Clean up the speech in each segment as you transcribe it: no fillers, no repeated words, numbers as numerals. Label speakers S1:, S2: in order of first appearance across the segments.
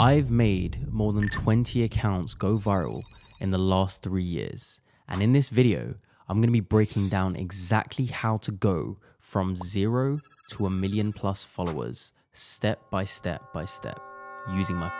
S1: I've made more than 20 accounts go viral in the last 3 years. And in this video, I'm going to be breaking down exactly how to go from 0 to 1 million plus followers, step by step using my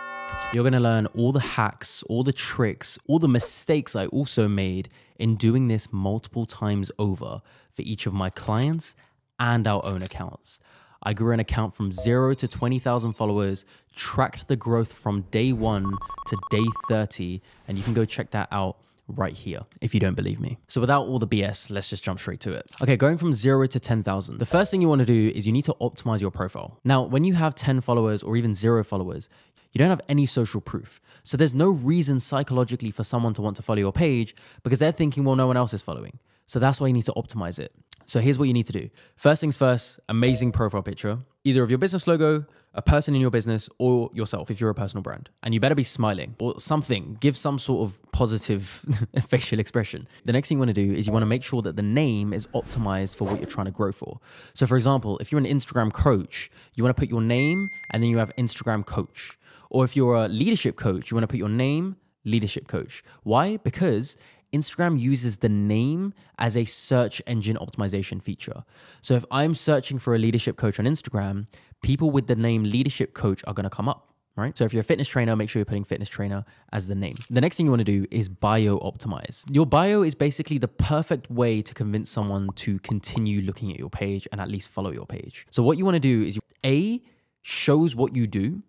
S1: You're going to learn all the hacks, all the tricks, all the mistakes I also made in doing this multiple times over for each of my clients and our own accounts. I grew an account from 0 to 20,000 followers, tracked the growth from day 1 to day 30, and you can go check that out right here if you don't believe me. So without all the BS, let's just jump straight to it. Okay, going from 0 to 10,000. The first thing you want to do is you need to optimize your profile. Now, when you have 10 followers or even 0 followers, you don't have any social proof. So there's no reason psychologically for someone to want to follow your page because they're thinking, well, no one else is following. So that's why you need to optimize it. So here's what you need to do. First things first, amazing profile picture, either of your business logo, a person in your business, or yourself if you're a personal brand. And you better be smiling or something. Give some sort of positive facial expression. The next thing you want to do is you want to make sure that the name is optimized for what you're trying to grow for. So for example, if you're an Instagram coach, you want to put your name and then you have Instagram coach. Or if you're a leadership coach, you want to put your name, leadership coach. Why? Because Instagram uses the name as a search engine optimization feature. So if I'm searching for a leadership coach on Instagram, people with the name leadership coach are going to come up, right? So if you're a fitness trainer, make sure you're putting fitness trainer as the name. The next thing you want to do is bio optimize. Your bio is basically the perfect way to convince someone to continue looking at your page and at least follow your page. So what you want to do is A, shows what you do,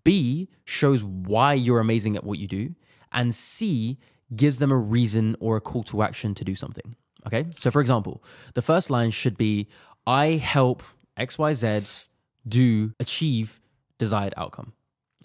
S1: B, shows why you're amazing at what you do, and C, gives them a reason or a call to action to do something, okay? So for example, the first line should be, I help XYZ achieve desired outcome,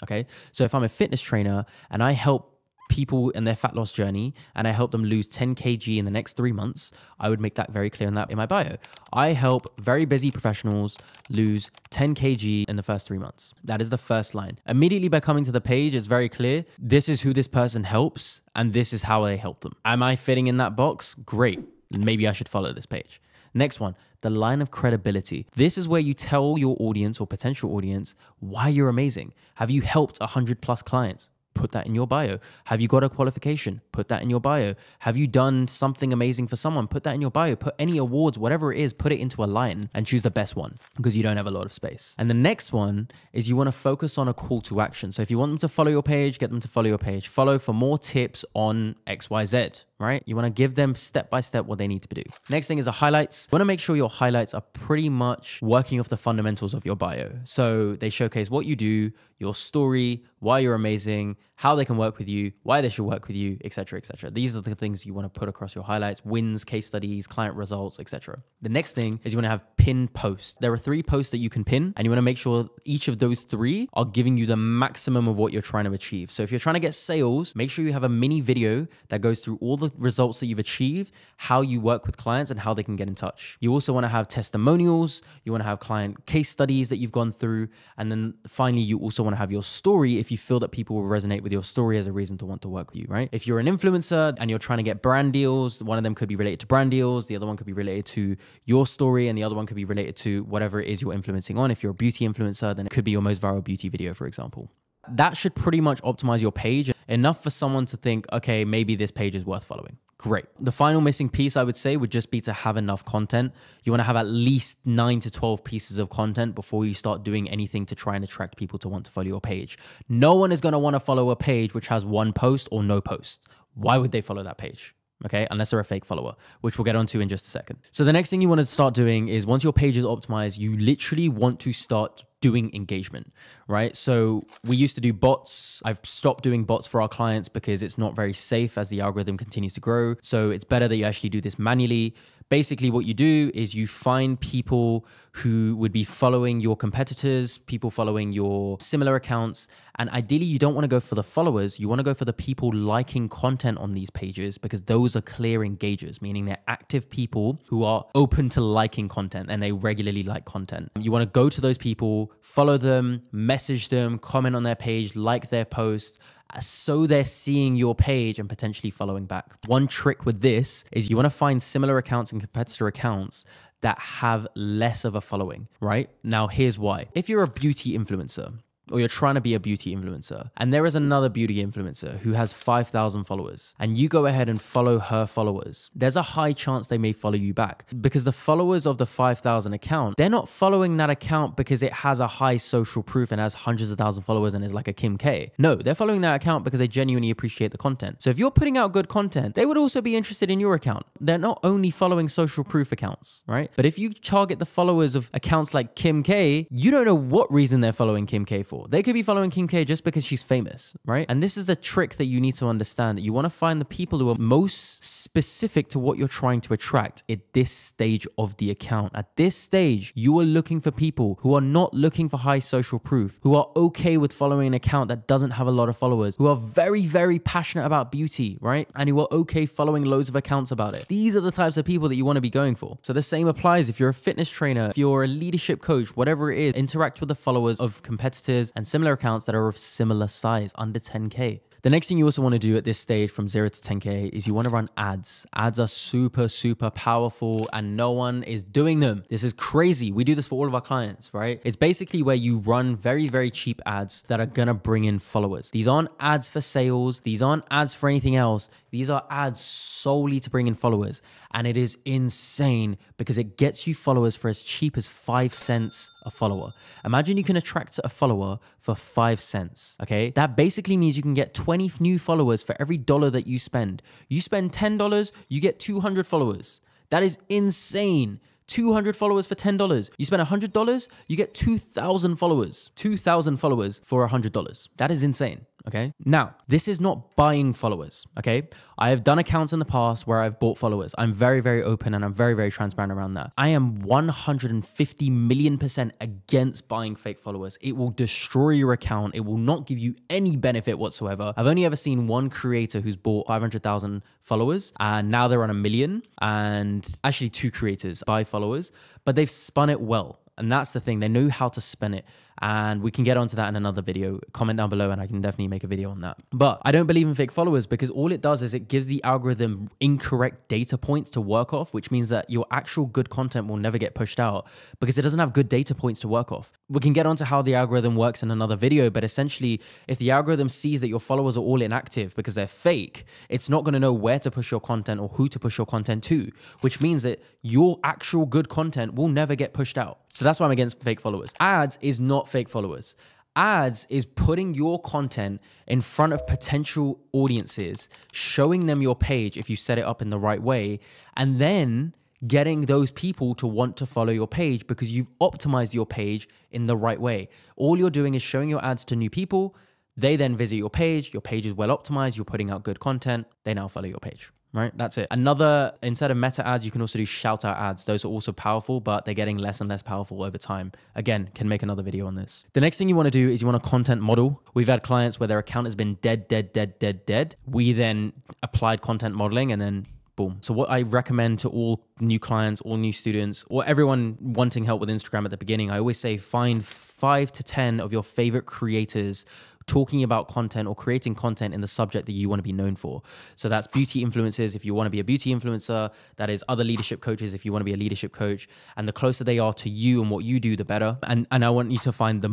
S1: okay? So if I'm a fitness trainer and I help people in their fat loss journey and I help them lose 10 kg in the next 3 months, I would make that very clear in my bio. I help very busy professionals lose 10 kg in the first 3 months. That is the first line. Immediately by coming to the page, it's very clear. This is who this person helps and this is how they help them. Am I fitting in that box? Great. Maybe I should follow this page. Next one, the line of credibility. This is where you tell your audience or potential audience why you're amazing. Have you helped 100 plus clients? Put that in your bio. Have you got a qualification? Put that in your bio. Have you done something amazing for someone? Put that in your bio. Put any awards, whatever it is, put it into a line and choose the best one because you don't have a lot of space. And the next one is you want to focus on a call to action. So if you want them to follow your page, get them to follow your page. Follow for more tips on XYZ, right? You want to give them step by step what they need to do. Next thing is the highlights. You want to make sure your highlights are pretty much working off the fundamentals of your bio. So they showcase what you do, your story, why you're amazing, how they can work with you, why they should work with you, etc., etc. These are the things you want to put across your highlights: wins, case studies, client results, etc. The next thing is you want to have pin posts. There are 3 posts that you can pin, and you want to make sure each of those 3 are giving you the maximum of what you're trying to achieve. So if you're trying to get sales, make sure you have a mini video that goes through all the results that you've achieved, how you work with clients, and how they can get in touch. You also want to have testimonials. You want to have client case studies that you've gone through. And then finally, you also want to have your story if you feel that people will resonate with your story as a reason to want to work with you, right? If you're an influencer and you're trying to get brand deals, one of them could be related to brand deals, the other one could be related to your story, and the other one could be related to whatever it is you're influencing on. If you're a beauty influencer, then it could be your most viral beauty video, for example. That should pretty much optimize your page enough for someone to think, okay, maybe this page is worth following. Great. The final missing piece, I would say, would just be to have enough content. You want to have at least 9 to 12 pieces of content before you start doing anything to try and attract people to want to follow your page. No one is going to want to follow a page which has 1 post or no post. Why would they follow that page? Okay, unless they're a fake follower, which we'll get onto in just a second. So the next thing you want to start doing is once your page is optimized, you literally want to start doing engagement, right? So we used to do bots. I've stopped doing bots for our clients because it's not very safe as the algorithm continues to grow. So it's better that you actually do this manually. Basically, what you do is you find people who would be following your competitors, people following your similar accounts. And ideally, you don't want to go for the followers. You want to go for the people liking content on these pages because those are clear engagers, meaning they're active people who are open to liking content and they regularly like content. You want to go to those people, follow them, message them, comment on their page, like their post, so they're seeing your page and potentially following back. One trick with this is you want to find similar accounts and competitor accounts that have less of a following, right? Now, here's why. If you're a beauty influencer, or you're trying to be a beauty influencer, and there is another beauty influencer who has 5,000 followers, and you go ahead and follow her followers, there's a high chance they may follow you back, because the followers of the 5,000 account, they're not following that account because it has a high social proof and has hundreds of thousands of followers and is like a Kim K. No, they're following that account because they genuinely appreciate the content. So if you're putting out good content, they would also be interested in your account. They're not only following social proof accounts, right? But if you target the followers of accounts like Kim K, you don't know what reason they're following Kim K for. They could be following Kim K just because she's famous, right? And this is the trick that you need to understand, that you want to find the people who are most specific to what you're trying to attract at this stage of the account. At this stage, you are looking for people who are not looking for high social proof, who are okay with following an account that doesn't have a lot of followers, who are very, very passionate about beauty, right? And who are okay following loads of accounts about it. These are the types of people that you want to be going for. So the same applies if you're a fitness trainer, if you're a leadership coach, whatever it is, interact with the followers of competitors and similar accounts that are of similar size, under 10K. The next thing you also want to do at this stage from 0 to 10K is you want to run ads. Ads are super, super powerful and no one is doing them. This is crazy. We do this for all of our clients, right? It's basically where you run very, very cheap ads that are going to bring in followers. These aren't ads for sales. These aren't ads for anything else. These are ads solely to bring in followers. And it is insane because it gets you followers for as cheap as 5 cents a follower. Imagine you can attract a follower for 5 cents, okay? That basically means you can get 20 new followers for every dollar that you spend. You spend $10, you get 200 followers. That is insane. 200 followers for $10. You spend $100, you get 2,000 followers. 2,000 followers for $100. That is insane. Okay. Now, this is not buying followers. Okay. I have done accounts in the past where I've bought followers. I'm very, very open and I'm very, very transparent around that. I am 150 million% against buying fake followers. It will destroy your account. It will not give you any benefit whatsoever. I've only ever seen one creator who's bought 500,000 followers and now they're on 1 million, and actually 2 creators buy followers, but they've spun it well. And that's the thing. They know how to spin it. And we can get onto that in another video. Comment down below and I can definitely make a video on that. But I don't believe in fake followers because all it does is it gives the algorithm incorrect data points to work off, which means that your actual good content will never get pushed out because it doesn't have good data points to work off. We can get onto how the algorithm works in another video, but essentially, if the algorithm sees that your followers are all inactive because they're fake, it's not going to know where to push your content or who to push your content to, which means that your actual good content will never get pushed out. So that's why I'm against fake followers. Ads is not fake followers. Ads is putting your content in front of potential audiences, showing them your page if you set it up in the right way, and then getting those people to want to follow your page because you've optimized your page in the right way. All you're doing is showing your ads to new people. They then visit your page is well optimized. You're putting out good content. They now follow your page. Right? That's it. Another, instead of meta ads, you can also do shout out ads. Those are also powerful, but they're getting less and less powerful over time. Again, can make another video on this. The next thing you want to do is you want a content model. We've had clients where their account has been dead. We then applied content modeling and then boom. So what I recommend to all new clients, all new students, or everyone wanting help with Instagram at the beginning, I always say find 5 to 10 of your favorite creators talking about content or creating content in the subject that you want to be known for. So that's beauty influencers if you want to be a beauty influencer. That is other leadership coaches if you want to be a leadership coach. And the closer they are to you and what you do, the better. And I want you to find the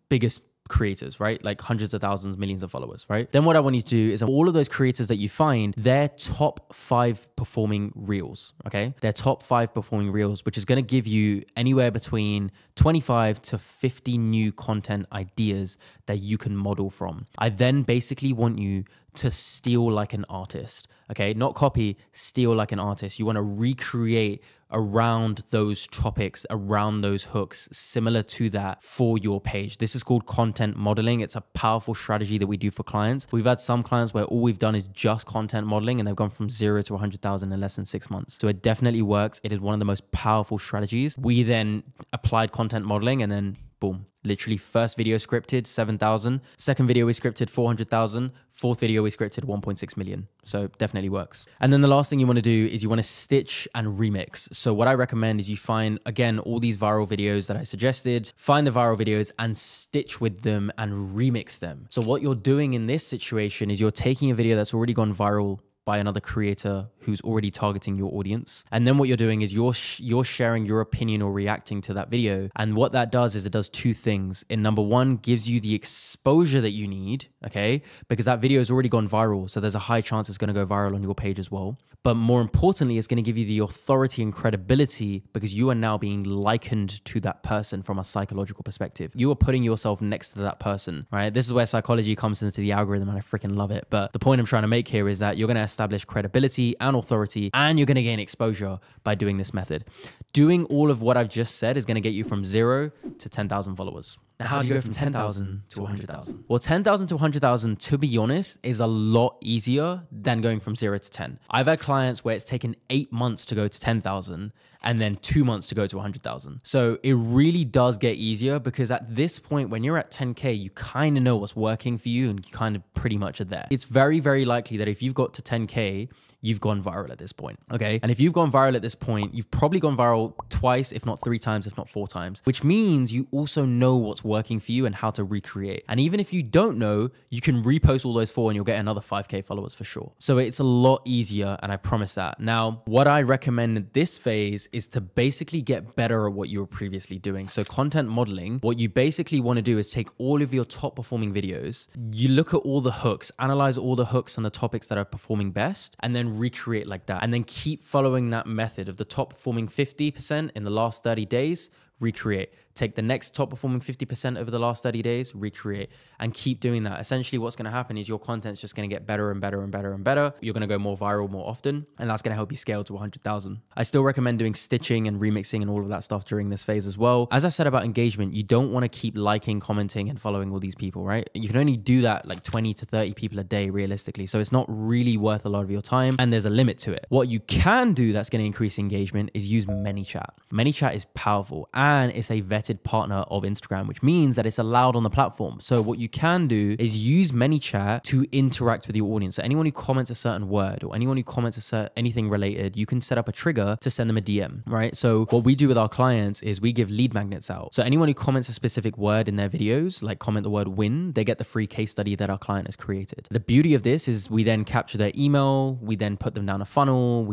S1: biggest creators, right? Like hundreds of thousands, millions of followers, right? Then what I want you to do is all of those creators that you find, their top 5 performing reels, okay? Their top 5 performing reels, which is going to give you anywhere between 25 to 50 new content ideas that you can model from. I then basically want you to steal like an artist, okay? Not copy, steal like an artist. You want to recreate around those topics, around those hooks, similar to that for your page. This is called content modeling. It's a powerful strategy that we do for clients. We've had some clients where all we've done is just content modeling and they've gone from 0 to 100,000 in less than 6 months. So it definitely works. It is one of the most powerful strategies. We then applied content modeling and then boom, literally first video scripted 7,000, second video we scripted 400,000, fourth video we scripted 1.6 million. So definitely works. And then the last thing you want to do is you want to stitch and remix. So what I recommend is you find, again, all these viral videos that I suggested, find the viral videos and stitch with them and remix them. So what you're doing in this situation is you're taking a video that's already gone viral by another creator who's already targeting your audience. And then what you're doing is you're sharing your opinion or reacting to that video. And what that does is it does two things. In number one, gives you the exposure that you need, okay? Because that video has already gone viral. So there's a high chance it's going to go viral on your page as well. But more importantly, it's going to give you the authority and credibility because you are now being likened to that person from a psychological perspective. You are putting yourself next to that person, right? This is where psychology comes into the algorithm and I freaking love it. But the point I'm trying to make here is that you're going to establish credibility and authority and you're going to gain exposure by doing this method. Doing all of what I've just said is going to get you from 0 to 10,000 followers. Now, how do you go from 10,000 to 100,000? Well, 10,000 to 100,000, to be honest, is a lot easier than going from 0 to 10. I've had clients where it's taken 8 months to go to 10,000 and then 2 months to go to 100,000. So it really does get easier because at this point, when you're at 10K, you kind of know what's working for you and you kind of pretty much are there. It's very, very likely that if you've got to 10K, you've gone viral at this point, okay? And if you've gone viral at this point, you've probably gone viral twice, if not 3 times, if not 4 times, which means you also know what's working for you and how to recreate. And even if you don't know, you can repost all those 4 and you'll get another 5K followers for sure. So it's a lot easier, and I promise that. Now, what I recommend at this phase is to basically get better at what you were previously doing. So content modeling, what you basically want to do is take all of your top performing videos, you look at all the hooks, analyze all the hooks and the topics that are performing best, and then recreate like that. And then keep following that method of the top performing 50% in the last 30 days, recreate. Take the next top performing 50% over the last 30 days, recreate, and keep doing that. Essentially, what's going to happen is your content's just going to get better and better and better and better. You're going to go more viral more often, and that's going to help you scale to 100,000. I still recommend doing stitching and remixing and all of that stuff during this phase as well. As I said about engagement, you don't want to keep liking, commenting, and following all these people, right? You can only do that like 20 to 30 people a day realistically. So it's not really worth a lot of your time, and there's a limit to it. What you can do that's going to increase engagement is use ManyChat. ManyChat is powerful, and it's a vetted partner of Instagram, which means that it's allowed on the platform. So what you can do is use ManyChat to interact with your audience. So anyone who comments a certain word or anyone who comments anything related, you can set up a trigger to send them a DM, right? So what we do with our clients is we give lead magnets out. So anyone who comments a specific word in their videos, like comment the word win, they get the free case study that our client has created. The beauty of this is we then capture their email, we then put them down a funnel,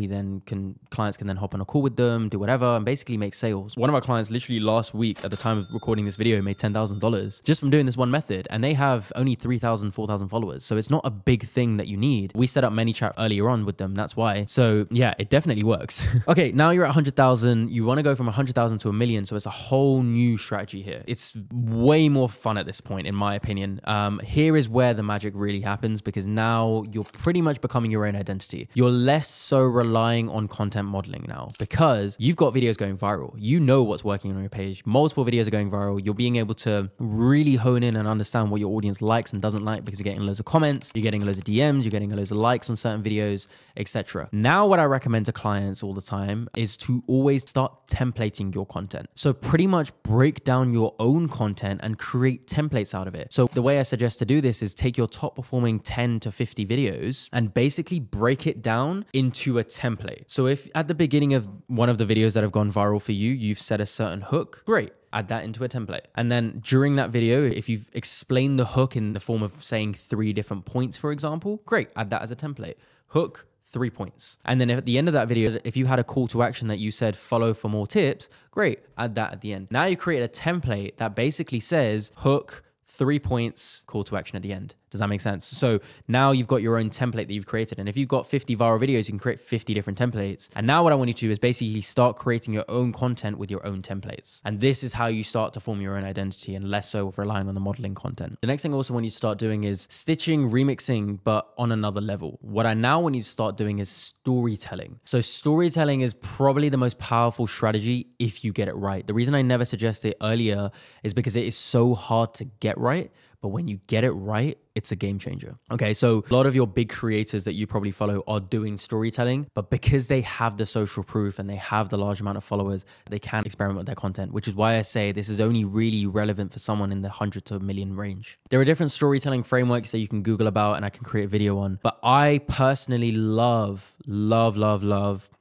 S1: clients can then hop on a call with them, do whatever, and basically make sales. One of our clients literally last week at the time of recording this video made $10,000 just from doing this one method, and they have only 3,000, 4,000 followers. So it's not a big thing that you need. We set up ManyChat earlier on with them, that's why. So yeah, it definitely works. Okay, now you're at 100,000. You want to go from 100,000 to 1 million. So it's a whole new strategy here. It's way more fun at this point, in my opinion. Here is where the magic really happens because now you're pretty much becoming your own identity. You're less so relying on content modeling now because you've got videos going viral. You know what's working on your page. Multiple videos are going viral. You're being able to really hone in and understand what your audience likes and doesn't like because you're getting loads of comments, you're getting loads of DMs, you're getting loads of likes on certain videos, etc. Now, what I recommend to clients all the time is to always start templating your content. So pretty much break down your own content and create templates out of it. So the way I suggest to do this is take your top performing 10 to 50 videos and basically break it down into a template. So if at the beginning of one of the videos that have gone viral for you, you've set a certain hook, great. Add that into a template. And then during that video, if you've explained the hook in the form of saying 3 different points, for example, great, add that as a template. Hook, 3 points. And then at the end of that video, if you had a call to action that you said, follow for more tips, great, add that at the end. Now you create a template that basically says hook, 3 points, call to action at the end. Does that make sense? So now you've got your own template that you've created. And if you've got 50 viral videos, you can create 50 different templates. And now what I want you to do is basically start creating your own content with your own templates. And this is how you start to form your own identity and less so relying on the modeling content. The next thing I also want you to start doing is stitching, remixing, but on another level. What I now want you to start doing is storytelling. So storytelling is probably the most powerful strategy if you get it right. The reason I never suggested it earlier is because it is so hard to get right. But when you get it right, it's a game changer. Okay, so a lot of your big creators that you probably follow are doing storytelling, but because they have the social proof and they have the large amount of followers, they can experiment with their content, which is why I say this is only really relevant for someone in the 100 to 1 million range. There are different storytelling frameworks that you can Google about and I can create a video on, but I personally love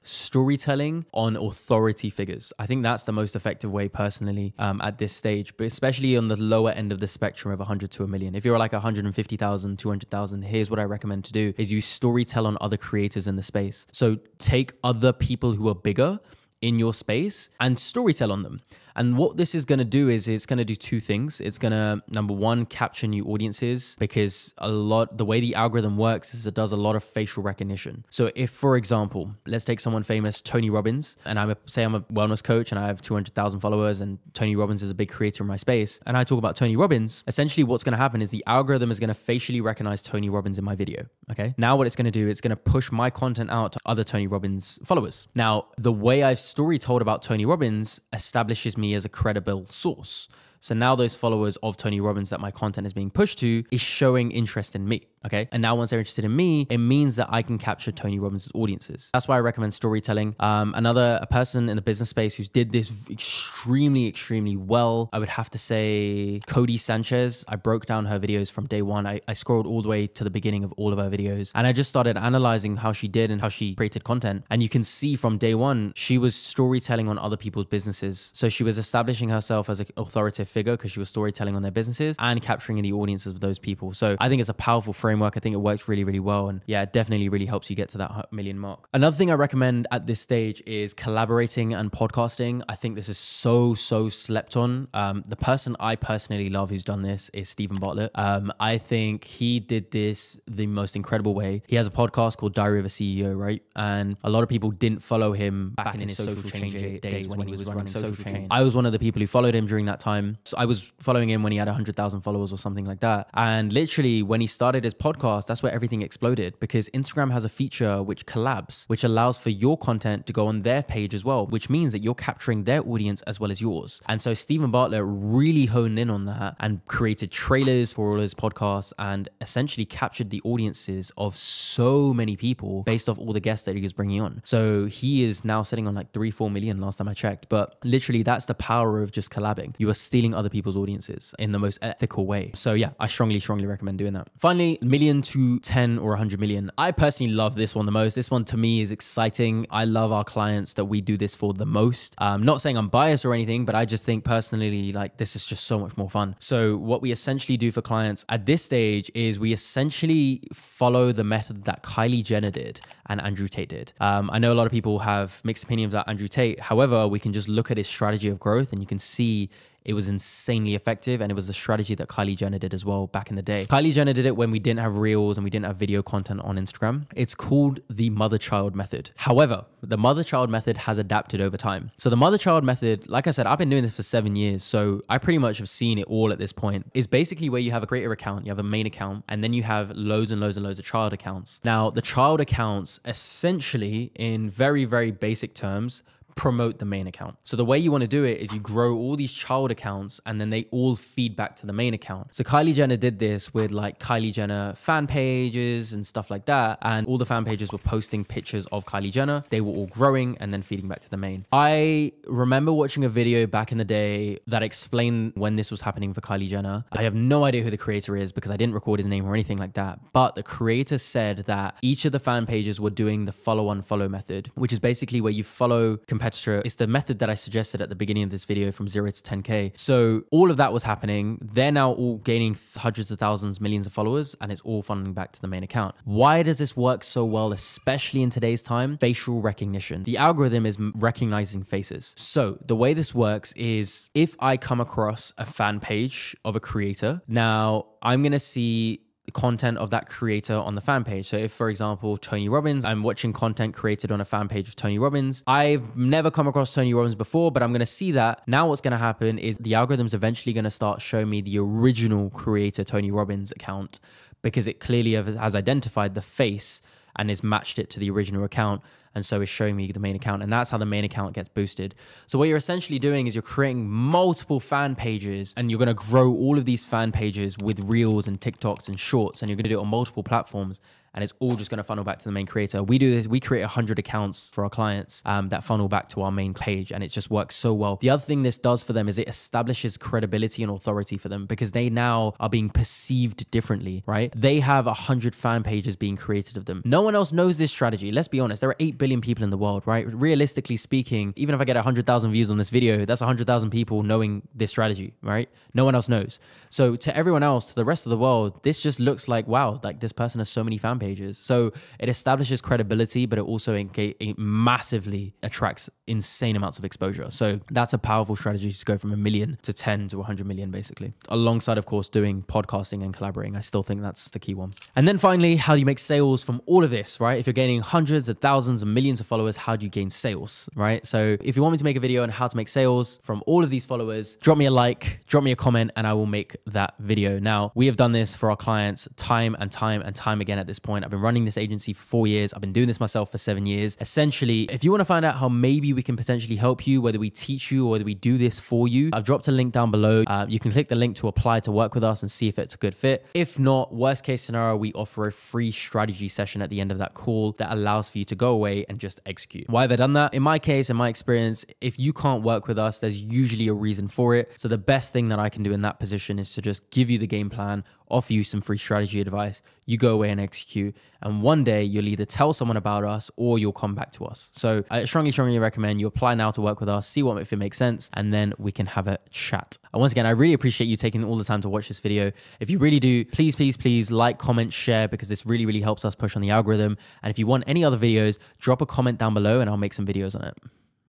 S1: storytelling on authority figures. I think that's the most effective way personally at this stage, but especially on the lower end of the spectrum of 100 to 1 million. If you're like 150,000, 200,000, here's what I recommend to do is you storytell on other creators in the space. So take other people who are bigger in your space and storytell on them. And what this is going to do is it's going to do two things. It's going to, number one, capture new audiences, because the way the algorithm works is it does a lot of facial recognition. So if, for example, let's take someone famous, Tony Robbins, and say I'm a wellness coach and I have 200,000 followers and Tony Robbins is a big creator in my space, and I talk about Tony Robbins, essentially what's going to happen is the algorithm is going to facially recognize Tony Robbins in my video. Okay. Now what it's going to do, it's going to push my content out to other Tony Robbins followers. Now, the way I've story told about Tony Robbins establishes me as a credible source. So now those followers of Tony Robbins that my content is being pushed to is showing interest in me. Okay. And now once they're interested in me, it means that I can capture Tony Robbins' audiences. That's why I recommend storytelling. A person in the business space who did this extremely, extremely well, I would have to say Cody Sanchez. I broke down her videos from day one. I scrolled all the way to the beginning of all of her videos and I just started analyzing how she did and how she created content. And you can see from day one, she was storytelling on other people's businesses. So she was establishing herself as an authoritative figure because she was storytelling on their businesses and capturing the audiences of those people. So I think it's a powerful framework. I think it works really, really well. And yeah, it definitely really helps you get to that million mark. Another thing I recommend at this stage is collaborating and podcasting. I think this is so slept on. The person I personally love who's done this is Stephen Bartlett. I think he did this the most incredible way. He has a podcast called Diary of a CEO, right? And a lot of people didn't follow him back in his social change days when he was running Social Chain. I was one of the people who followed him during that time. So I was following him when he had 100,000 followers or something like that. And literally when he started his podcast, that's where everything exploded, because Instagram has a feature which collabs, which allows for your content to go on their page as well, which means that you're capturing their audience as well as yours. And so Stephen Bartlett really honed in on that and created trailers for all his podcasts and essentially captured the audiences of so many people based off all the guests that he was bringing on. So he is now sitting on like 3-4 million last time I checked. But literally that's the power of just collabing. You are stealing other people's audiences in the most ethical way. So yeah, I strongly recommend doing that. Finally, 1 million to 10 or 100 million. I personally love this one the most. This one to me is exciting. I love our clients that we do this for the most. Not saying I'm biased or anything, but I just think personally, like, this is just so much more fun. So what we essentially do for clients at this stage is we essentially follow the method that Kylie Jenner did and Andrew Tate did. I know a lot of people have mixed opinions about Andrew Tate. However, we can just look at his strategy of growth and you can see it was insanely effective, and it was a strategy that Kylie Jenner did as well back in the day. Kylie Jenner did it when we didn't have reels and we didn't have video content on Instagram. It's called the mother-child method. However, the mother-child method has adapted over time. So the mother-child method, like I said, I've been doing this for 7 years, so I pretty much have seen it all at this point. Is basically where you have a creator account, you have a main account, and then you have loads and loads and loads of child accounts. Now, the child accounts essentially, in very, very basic terms, promote the main account. So the way you want to do it is you grow all these child accounts and then they all feed back to the main account. So Kylie Jenner did this with like Kylie Jenner fan pages and stuff like that. And all the fan pages were posting pictures of Kylie Jenner. They were all growing and then feeding back to the main. I remember watching a video back in the day that explained when this was happening for Kylie Jenner. I have no idea who the creator is because I didn't record his name or anything like that. But the creator said that each of the fan pages were doing the follow-unfollow method, which is basically where you follow competitors. It's the method that I suggested at the beginning of this video from 0 to 10K. So all of that was happening. They're now all gaining hundreds of thousands, millions of followers, and it's all funneling back to the main account. Why does this work so well, especially in today's time? Facial recognition. The algorithm is recognizing faces. So the way this works is if I come across a fan page of a creator, now I'm going to see the content of that creator on the fan page. So if, for example, Tony Robbins, I'm watching content created on a fan page of Tony Robbins. I've never come across Tony Robbins before, but I'm going to see that. Now what's going to happen is the algorithm's eventually going to start showing me the original creator Tony Robbins account, because it clearly has identified the face and has matched it to the original account. And so it's showing me the main account, and that's how the main account gets boosted. So what you're essentially doing is you're creating multiple fan pages, and you're going to grow all of these fan pages with reels and TikToks and shorts, and you're going to do it on multiple platforms. And it's all just going to funnel back to the main creator. We do this, we create 100 accounts for our clients that funnel back to our main page, and it just works so well. The other thing this does for them is it establishes credibility and authority for them, because they now are being perceived differently, right? They have 100 fan pages being created of them. No one else knows this strategy. Let's be honest. There are 8 billion people in the world, right? Realistically speaking, even if I get 100,000 views on this video, that's 100,000 people knowing this strategy, right? No one else knows. So to everyone else, to the rest of the world, this just looks like, wow, like this person has so many fan pages. So it establishes credibility, but it also it massively attracts insane amounts of exposure. So that's a powerful strategy to go from 1 million to 10 to 100 million, basically. Alongside, of course, doing podcasting and collaborating. I still think that's the key one. And then finally, how do you make sales from all of this, right? If you're gaining hundreds of thousands and millions of followers, how do you gain sales, right? So if you want me to make a video on how to make sales from all of these followers, drop me a like, drop me a comment, and I will make that video. Now, we have done this for our clients time and time and time again at this point. I've been running this agency for 4 years. I've been doing this myself for 7 years. Essentially, if you want to find out how maybe we can potentially help you, whether we teach you or whether we do this for you, I've dropped a link down below. You can click the link to apply to work with us and see if it's a good fit. If not, worst case scenario, we offer a free strategy session at the end of that call that allows for you to go away and just execute. Why have I done that? In my case, in my experience, if you can't work with us, there's usually a reason for it. So the best thing that I can do in that position is to just give you the game plan, offer you some free strategy advice, you go away and execute. And one day you'll either tell someone about us or you'll come back to us. So I strongly recommend you apply now to work with us, see if it makes sense, and then we can have a chat. And once again, I really appreciate you taking all the time to watch this video. If you really do, please like, comment, share, because this really helps us push on the algorithm. And if you want any other videos, drop a comment down below and I'll make some videos on it.